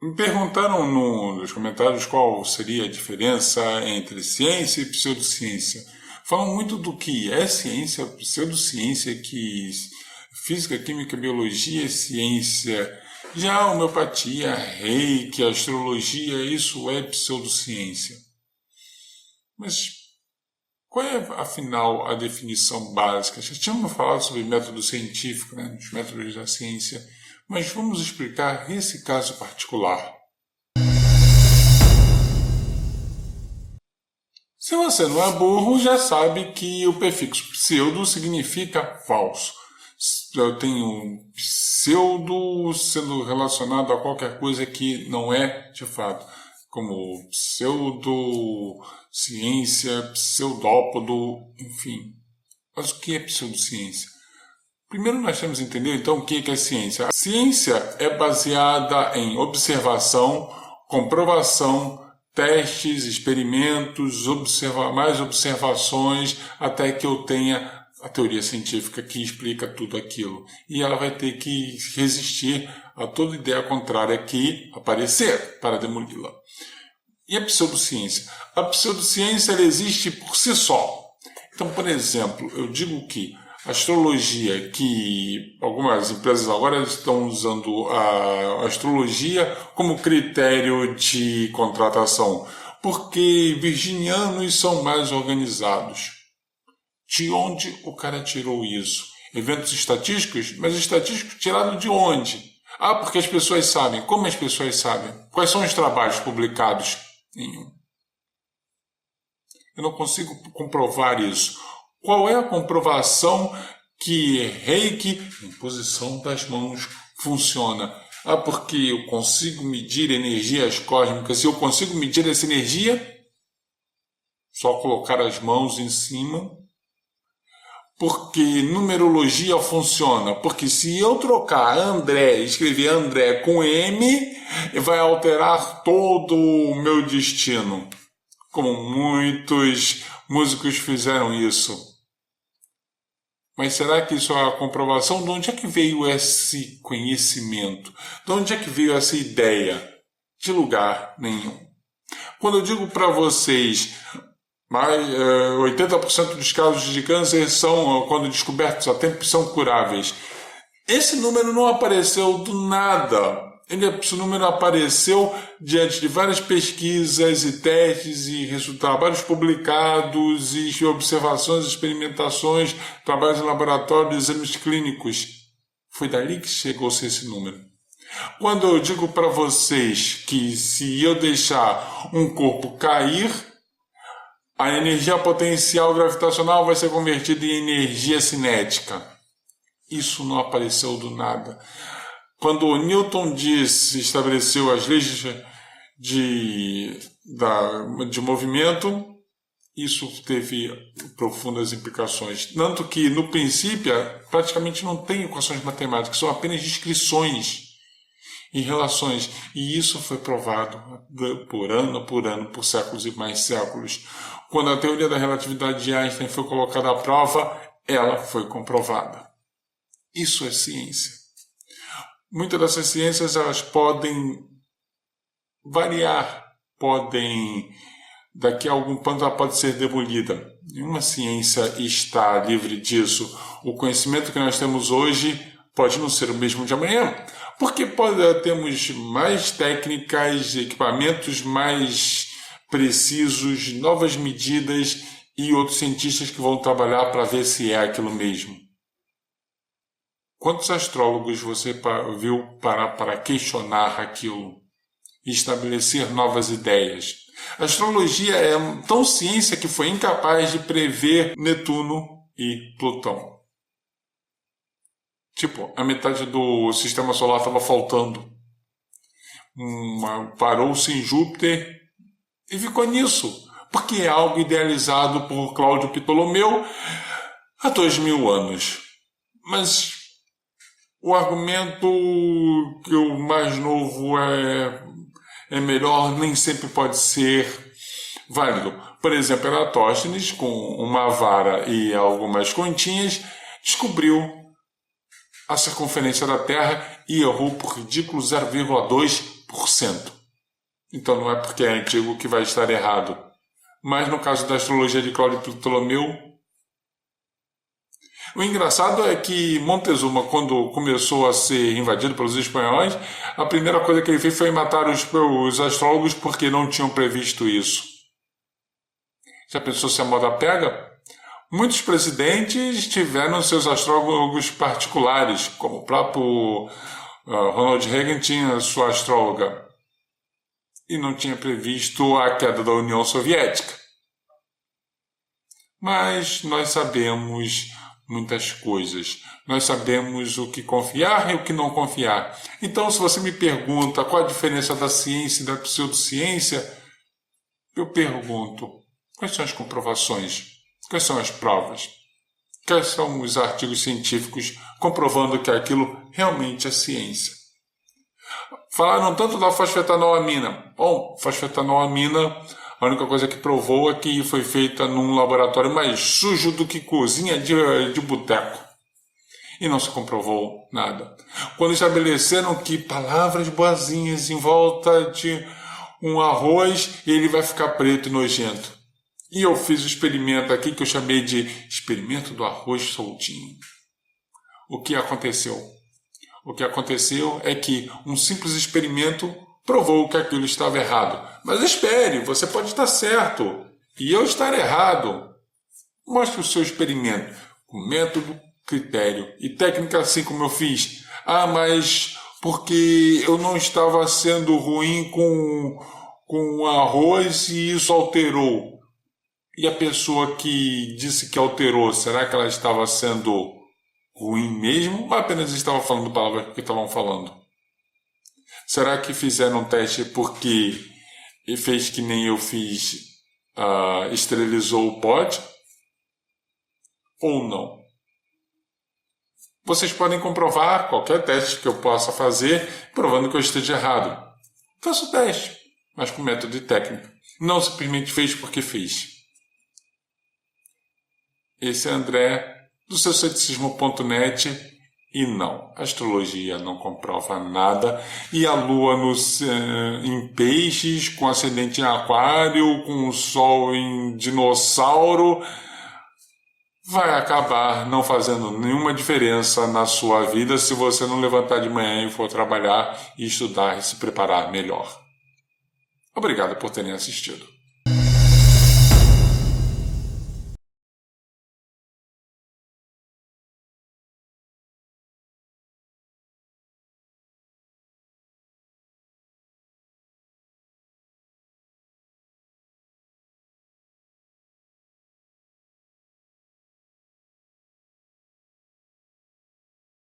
Me perguntaram nos comentários qual seria a diferença entre ciência e pseudociência. Falam muito do que é ciência, pseudociência, que física, química, biologia é ciência. Já a homeopatia, reiki, astrologia, isso é pseudociência. Mas qual é, afinal, a definição básica? Já tínhamos falado sobre método científico, né, os métodos da ciência, mas vamos explicar esse caso particular. Se você não é burro, já sabe que o prefixo pseudo significa falso. Eu tenho pseudo sendo relacionado a qualquer coisa que não é de fato, como pseudociência, pseudópodo, enfim. Mas o que é pseudociência? Primeiro nós temos que entender então o que é ciência. A ciência é baseada em observação, comprovação, testes, experimentos, mais observações, até que eu tenha a teoria científica que explica tudo aquilo. E ela vai ter que resistir a toda ideia contrária que aparecer para demoli-la. E a pseudociência? A pseudociência ela existe por si só. Então, por exemplo, eu digo que a astrologia, que algumas empresas agora estão usando a astrologia como critério de contratação, porque virginianos são mais organizados. De onde o cara tirou isso? Eventos estatísticos? Mas estatísticos tirado de onde? Ah, porque as pessoas sabem. Como as pessoas sabem? Quais são os trabalhos publicados? Nenhum. Eu não consigo comprovar isso. Qual é a comprovação que reiki, imposição das mãos, funciona? Ah, porque eu consigo medir energias cósmicas. Se eu consigo medir essa energia, só colocar as mãos em cima. Porque numerologia funciona. Porque se eu trocar André, escrever André com M, vai alterar todo o meu destino. Como muitos músicos fizeram isso. Mas será que isso é a comprovação? De onde é que veio esse conhecimento? De onde é que veio essa ideia? De lugar nenhum. Quando eu digo para vocês, 80% dos casos de câncer são, quando descobertos a tempo, são curáveis. Esse número não apareceu do nada. Esse número apareceu diante de várias pesquisas e testes e trabalhos publicados e observações, experimentações, trabalhos em laboratório, exames clínicos. Foi dali que chegou-se esse número. Quando eu digo para vocês que se eu deixar um corpo cair, a energia potencial gravitacional vai ser convertida em energia cinética. Isso não apareceu do nada. Quando o Newton estabeleceu as leis de movimento, isso teve profundas implicações. Tanto que, no princípio, praticamente não tem equações matemáticas, são apenas descrições e relações. E isso foi provado por ano, por séculos e mais séculos. Quando a teoria da relatividade de Einstein foi colocada à prova, ela foi comprovada. Isso é ciência. Muitas dessas ciências elas podem variar, daqui a algum ponto ela pode ser demolida. Nenhuma ciência está livre disso. O conhecimento que nós temos hoje pode não ser o mesmo de amanhã, porque temos mais técnicas, equipamentos mais precisos, novas medidas e outros cientistas que vão trabalhar para ver se é aquilo mesmo. Quantos astrólogos você viu parar para questionar aquilo e estabelecer novas ideias? A astrologia é tão ciência que foi incapaz de prever Netuno e Plutão. A metade do sistema solar estava faltando. Parou-se em Júpiter e ficou nisso, porque é algo idealizado por Cláudio Ptolomeu há 2000 anos. Mas o argumento que o mais novo é melhor nem sempre pode ser válido. Por exemplo, Eratóstenes, com uma vara e algumas continhas, descobriu a circunferência da Terra e errou por ridículo 0,2%. 100%. Então não é porque é antigo que vai estar errado. Mas no caso da astrologia de Cláudio Ptolomeu, o engraçado é que Montezuma, quando começou a ser invadido pelos espanhóis, a primeira coisa que ele fez foi matar os astrólogos porque não tinham previsto isso. Já pensou se a moda pega? Muitos presidentes tiveram seus astrólogos particulares, como o próprio Ronald Reagan tinha sua astróloga e não tinha previsto a queda da União Soviética. Mas nós sabemos muitas coisas. Nós sabemos o que confiar e o que não confiar. Então, se você me pergunta qual a diferença da ciência e da pseudociência, eu pergunto, quais são as comprovações? Quais são as provas? Quais são os artigos científicos comprovando que aquilo realmente é ciência? Falaram tanto da fosfetanolamina. Bom, fosfetanolamina, a única coisa que provou é que foi feita num laboratório mais sujo do que cozinha de boteco. E não se comprovou nada. Quando estabeleceram que palavras boazinhas em volta de um arroz, ele vai ficar preto e nojento. E eu fiz o experimento aqui que eu chamei de experimento do arroz soltinho. O que aconteceu? O que aconteceu é que um simples experimento provou que aquilo estava errado. Mas espere, você pode estar certo e eu estar errado. Mostre o seu experimento com método, critério e técnica assim como eu fiz. Ah, mas porque eu não estava sendo ruim com arroz e isso alterou. E a pessoa que disse que alterou, será que ela estava sendo ruim mesmo? Ou apenas estava falando palavras que estavam falando? Será que fizeram um teste porque ele fez que nem eu fiz, esterilizou o pote? Ou não? Vocês podem comprovar qualquer teste que eu possa fazer, provando que eu esteja errado. Faça o teste, mas com método e técnica. Não simplesmente fez porque fez. Esse é André, do seu ceticismo.net, e não, a astrologia não comprova nada, e a lua em peixes, com ascendente em aquário, com o sol em dinossauro, vai acabar não fazendo nenhuma diferença na sua vida se você não levantar de manhã e for trabalhar e estudar e se preparar melhor. Obrigado por terem assistido.